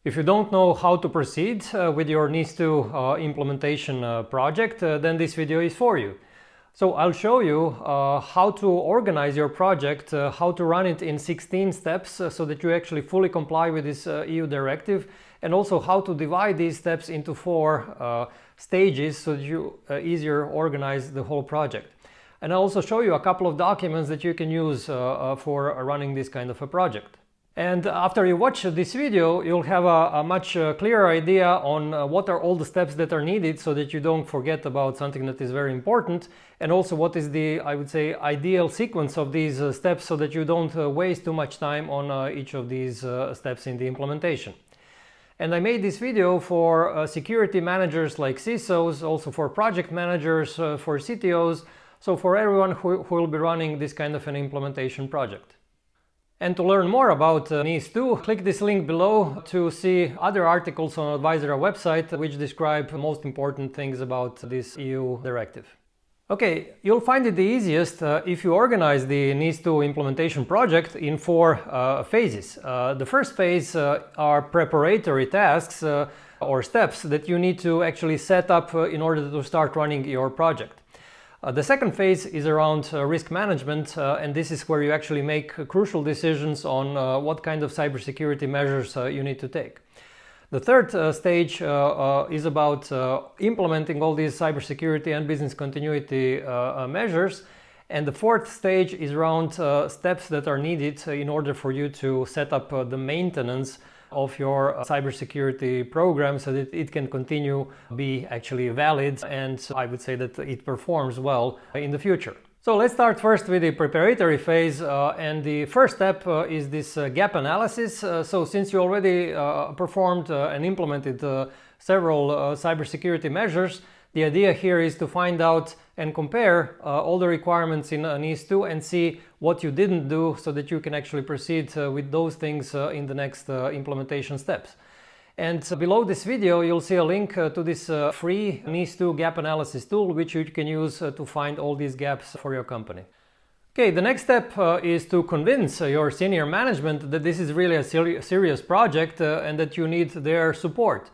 If you don't know how to proceed with your NIS2 implementation project, then this video is for you. So I'll show you how to organize your project, how to run it in 16 steps so that you actually fully comply with this EU directive, and also how to divide these steps into 4 stages so that you easier organize the whole project. And I'll also show you a couple of documents that you can use for running this kind of a project. And after you watch this video, you'll have a much clearer idea on what are all the steps that are needed so that you don't forget about something that is very important, and also what is the, I would say, ideal sequence of these steps so that you don't waste too much time on each of these steps in the implementation. And I made this video for security managers like CISOs, also for project managers, for CTOs, so for everyone who will be running this kind of an implementation project. And to learn more about NIS2, click this link below to see other articles on Advisera website which describe the most important things about this EU directive. Okay, you'll find it the easiest if you organize the NIS2 implementation project in 4 phases. The first phase are preparatory tasks or steps that you need to actually set up in order to start running your project. The second phase is around risk management, and this is where you actually make crucial decisions on what kind of cybersecurity measures you need to take. The third stage is about implementing all these cybersecurity and business continuity measures, and the fourth stage is around steps that are needed in order for you to set up the maintenance of your cybersecurity program so that it can continue be actually valid, and I would say that it performs well in the future. So let's start first with the preparatory phase, and the first step is this gap analysis. So since you already performed and implemented several cybersecurity measures, the idea here is to find out and compare all the requirements in NIS2 and see what you didn't do so that you can actually proceed with those things in the next implementation steps. And below this video you'll see a link to this free NIS2 gap analysis tool which you can use to find all these gaps for your company. Okay, the next step is to convince your senior management that this is really a serious project and that you need their support.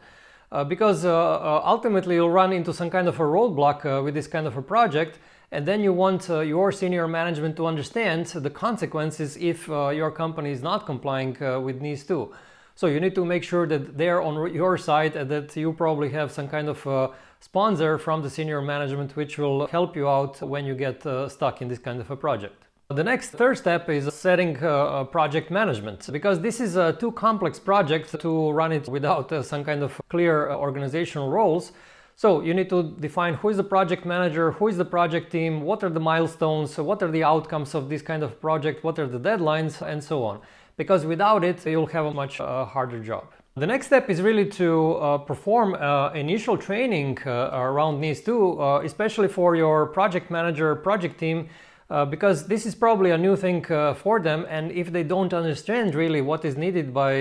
Because ultimately you'll run into some kind of a roadblock with this kind of a project, and then you want your senior management to understand the consequences if your company is not complying with NIS2. So you need to make sure that they're on your side and that you probably have some kind of sponsor from the senior management which will help you out when you get stuck in this kind of a project. The next third step is setting project management, because this is a too complex project to run it without some kind of clear organizational roles. So you need to define who is the project manager, who is the project team, what are the milestones, what are the outcomes of this kind of project, what are the deadlines, and so on. Because without it, you'll have a much harder job. The next step is really to perform initial training around NIS2, especially for your project manager, project team, because this is probably a new thing for them, and if they don't understand really what is needed by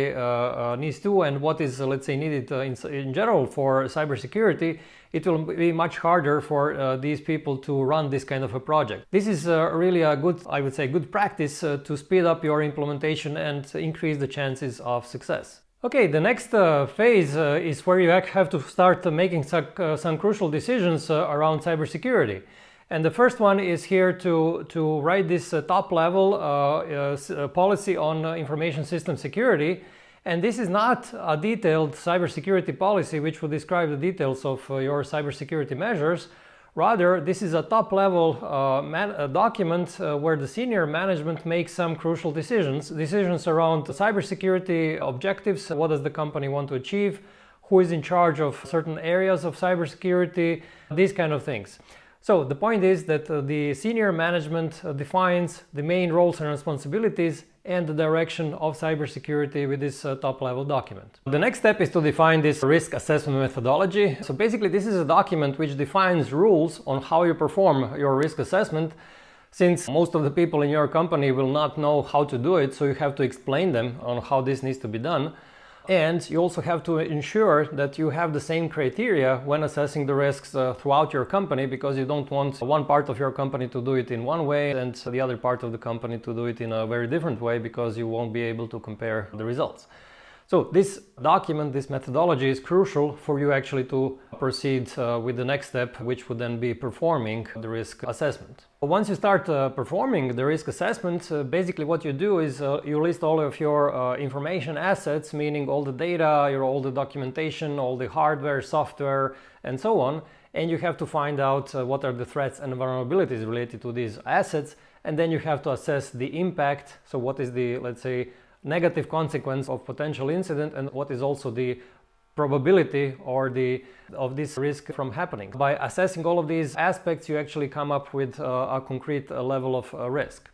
NIS2 and what is, let's say, needed in general for cybersecurity, it will be much harder for these people to run this kind of a project. This is really a good, I would say, good practice to speed up your implementation and increase the chances of success. Okay, the next phase is where you have to start making some crucial decisions around cybersecurity. And the first one is here to write this top level policy on information system security. And this is not a detailed cybersecurity policy which will describe the details of your cybersecurity measures. Rather, this is a top level document where the senior management makes some crucial decisions around cybersecurity objectives. What does the company want to achieve? Who is in charge of certain areas of cybersecurity? These kind of things. So the point is that the senior management defines the main roles and responsibilities and the direction of cybersecurity with this top-level document. The next step is to define this risk assessment methodology. So basically this is a document which defines rules on how you perform your risk assessment, since most of the people in your company will not know how to do it, so you have to explain them on how this needs to be done. And you also have to ensure that you have the same criteria when assessing the risks throughout your company, because you don't want one part of your company to do it in one way and the other part of the company to do it in a very different way, because you won't be able to compare the results. So this document, this methodology is crucial for you actually to proceed with the next step, which would then be performing the risk assessment. Once you start performing the risk assessment, basically what you do is you list all of your information assets, meaning all the data, all the documentation, all the hardware, software, and so on. And you have to find out what are the threats and vulnerabilities related to these assets. And then you have to assess the impact. So what is the, let's say, negative consequence of potential incident, and what is also the probability or of this risk from happening. By assessing all of these aspects, you actually come up with a concrete level of risk.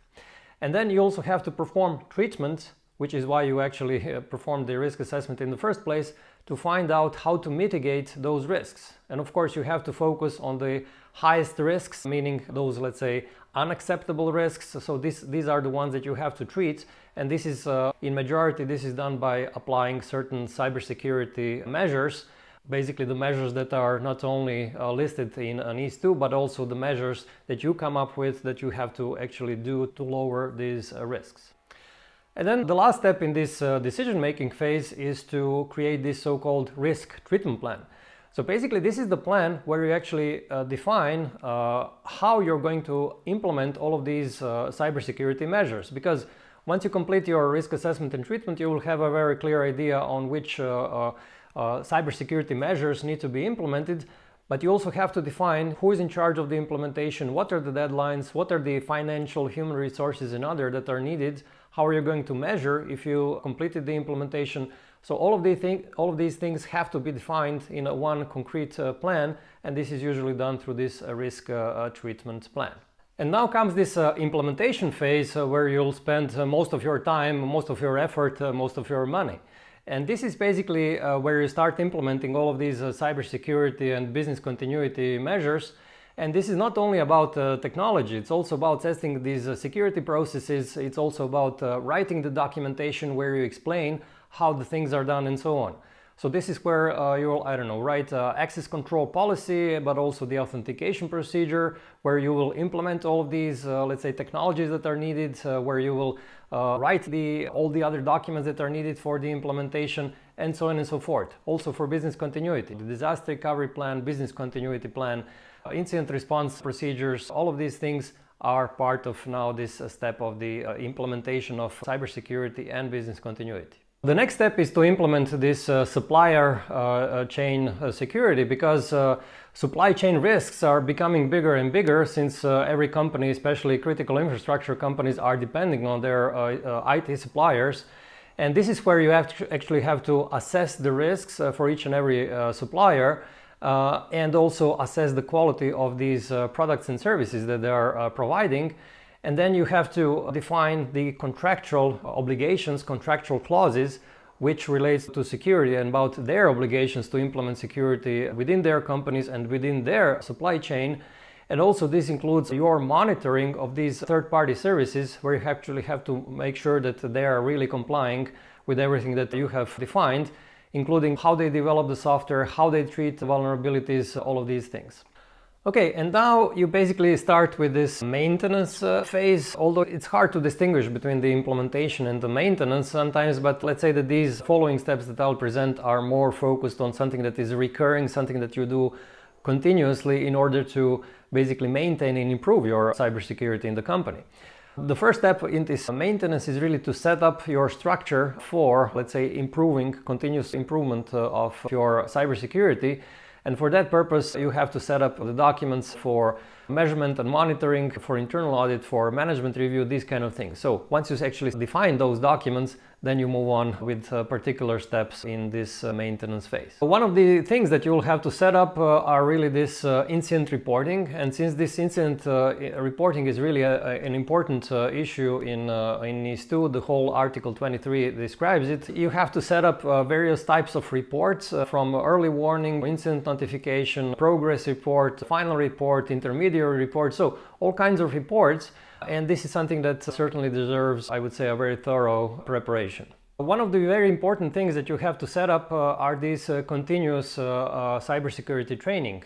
And then you also have to perform treatment, which is why you actually perform the risk assessment in the first place, to find out how to mitigate those risks. And of course you have to focus on the highest risks, meaning those, let's say, unacceptable risks. So these are the ones that you have to treat, and this is in majority this is done by applying certain cybersecurity measures, basically the measures that are not only listed in NIS2 but also the measures that you come up with that you have to actually do to lower these risks. And then the last step in this decision-making phase is to create this so-called risk treatment plan. So basically this is the plan where you actually define how you're going to implement all of these cybersecurity measures. Because once you complete your risk assessment and treatment, you will have a very clear idea on which cybersecurity measures need to be implemented. But you also have to define who is in charge of the implementation, what are the deadlines, what are the financial, human resources and other that are needed, how are you going to measure if you completed the implementation. So all of these things have to be defined in one concrete plan, and this is usually done through this risk treatment plan. And now comes this implementation phase where you'll spend most of your time, most of your effort, most of your money. And this is basically where you start implementing all of these cybersecurity and business continuity measures. And this is not only about technology, it's also about testing these security processes. It's also about writing the documentation where you explain how the things are done and so on. So this is where you'll, write access control policy, but also the authentication procedure, where you will implement all of these, let's say, technologies that are needed, where you will write all the other documents that are needed for the implementation, and so on and so forth. Also for business continuity, the disaster recovery plan, business continuity plan, incident response procedures, all of these things are part of now this step of the implementation of cybersecurity and business continuity. The next step is to implement this supplier chain security, because supply chain risks are becoming bigger and bigger since every company, especially critical infrastructure companies, are depending on their IT suppliers. And this is where you actually have to assess the risks for each and every supplier and also assess the quality of these products and services that they are providing. And then you have to define the contractual obligations, contractual clauses, which relates to security and about their obligations to implement security within their companies and within their supply chain. And also this includes your monitoring of these third-party services, where you actually have to make sure that they are really complying with everything that you have defined, including how they develop the software, how they treat vulnerabilities, all of these things. Okay, and now you basically start with this maintenance phase, although it's hard to distinguish between the implementation and the maintenance sometimes, but let's say that these following steps that I'll present are more focused on something that is recurring, something that you do continuously in order to basically maintain and improve your cybersecurity in the company. The first step in this maintenance is really to set up your structure for, let's say, continuous improvement of your cybersecurity. And for that purpose, you have to set up the documents for measurement and monitoring, for internal audit, for management review, these kind of things. So once you actually define those documents, then you move on with particular steps in this maintenance phase. One of the things that you'll have to set up are really this incident reporting. And since this incident reporting is really an important issue in NIS2, the whole Article 23 describes it, you have to set up various types of reports from early warning, incident notification, progress report, final report, intermediary report, so all kinds of reports. And this is something that certainly deserves, I would say, a very thorough preparation. One of the very important things that you have to set up are these continuous cybersecurity training,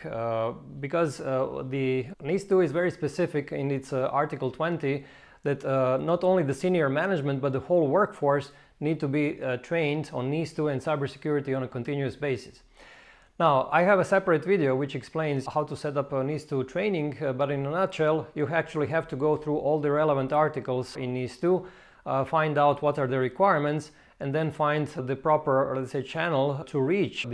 because the NIS2 is very specific in its Article 20 that not only the senior management but the whole workforce need to be trained on NIS2 and cybersecurity on a continuous basis. Now, I have a separate video which explains how to set up a NIS2 training, but in a nutshell, you actually have to go through all the relevant articles in NIS2, find out what are the requirements, and then find the proper, let's say, channel to reach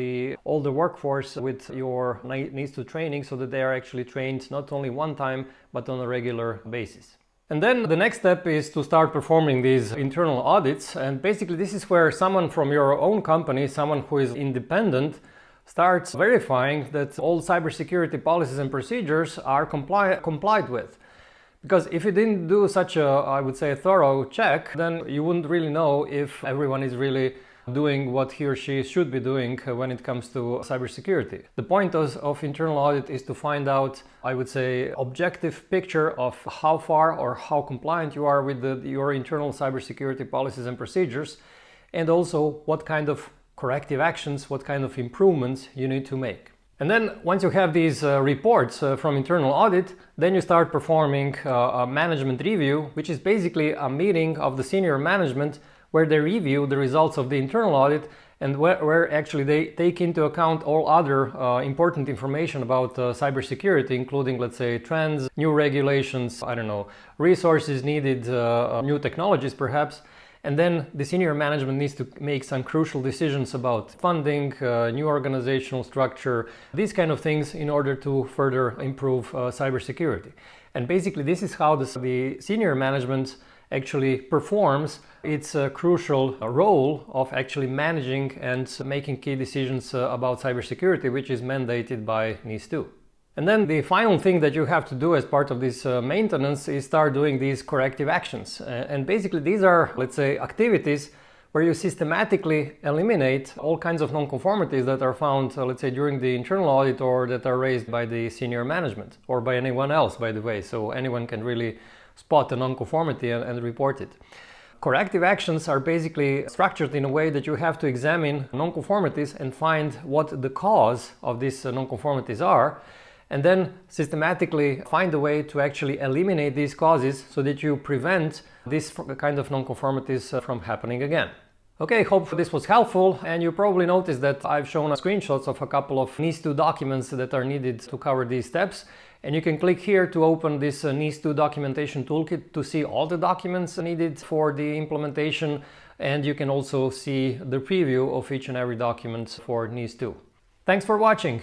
all the workforce with your NIS2 training, so that they are actually trained not only one time, but on a regular basis. And then the next step is to start performing these internal audits. And basically this is where someone from your own company, someone who is independent, starts verifying that all cybersecurity policies and procedures are complied with. Because if you didn't do such a, I would say, a thorough check, then you wouldn't really know if everyone is really doing what he or she should be doing when it comes to cybersecurity. The point of internal audit is to find out, I would say, objective picture of how far or how compliant you are with your internal cybersecurity policies and procedures, and also what kind of corrective actions, what kind of improvements you need to make. And then once you have these reports from internal audit, then you start performing a management review, which is basically a meeting of the senior management where they review the results of the internal audit, and where actually they take into account all other important information about cybersecurity, including, let's say, trends, new regulations, I don't know, resources needed, new technologies perhaps. And then the senior management needs to make some crucial decisions about funding, new organizational structure, these kind of things, in order to further improve cybersecurity. And basically this is how the senior management actually performs its crucial role of actually managing and making key decisions about cybersecurity, which is mandated by NIS2. And then the final thing that you have to do as part of this maintenance is start doing these corrective actions. And basically these are, let's say, activities where you systematically eliminate all kinds of non-conformities that are found, let's say, during the internal audit, or that are raised by the senior management, or by anyone else, by the way. So anyone can really spot a non-conformity and report it. Corrective actions are basically structured in a way that you have to examine non-conformities and find what the cause of these non-conformities are, and then systematically find a way to actually eliminate these causes so that you prevent this kind of non-conformities from happening again. Okay, hope this was helpful, and you probably noticed that I've shown screenshots of a couple of NIS2 documents that are needed to cover these steps, and you can click here to open this NIS2 documentation toolkit to see all the documents needed for the implementation, and you can also see the preview of each and every document for NIS2. Thanks for watching!